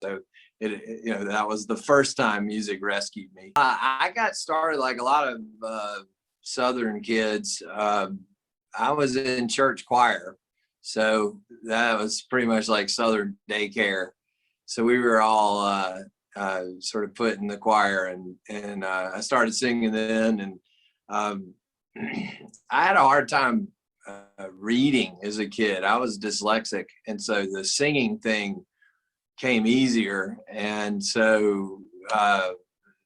So that was the first time music rescued me. I got started like a lot of Southern kids. I was in church choir, so that was pretty much like Southern daycare. So we were all sort of put in the choir, and I started singing then, and I had a hard time reading as a kid. I was dyslexic, and so the singing thing came easier, and so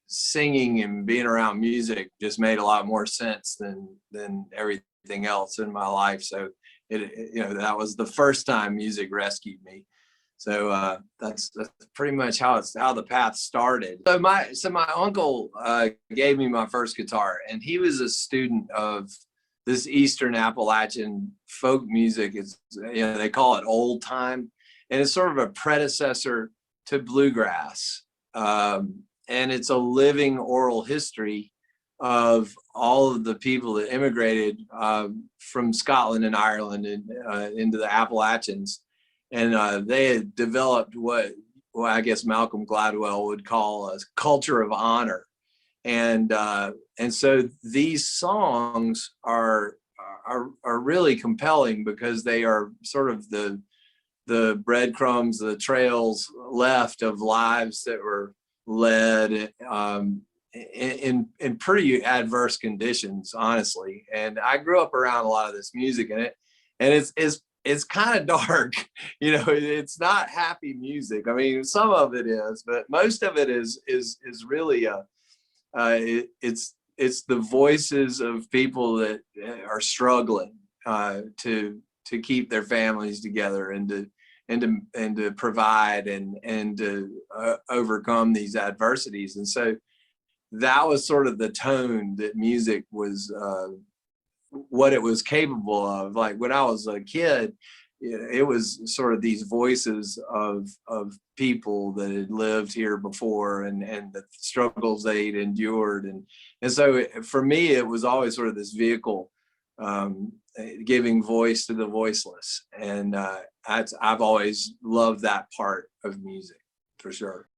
singing and being around music just made a lot more sense than everything else in my life. So that was the first time music rescued me. So that's pretty much how the path started. So my uncle gave me my first guitar, and he was a student of this Eastern Appalachian folk music. It's they call it old time, and it's sort of a predecessor to bluegrass. And it's a living oral history of all of the people that immigrated from Scotland and Ireland into the Appalachians. And they had developed what I guess Malcolm Gladwell would call a culture of honor. And so these songs are really compelling because they are sort of the breadcrumbs, the trails left of lives that were led in pretty adverse conditions, honestly. And I grew up around a lot of this music, and it's kind of dark. It's not happy music. I mean, some of it is, but most of it is really it's the voices of people that are struggling to keep their families together and to provide and to overcome these adversities. And so that was sort of the tone that music was, what it was capable of. Like when I was a kid, it was sort of these voices of people that had lived here before and the struggles they'd endured. And so for me, it was always sort of this vehicle giving voice to the voiceless. And I've always loved that part of music, for sure.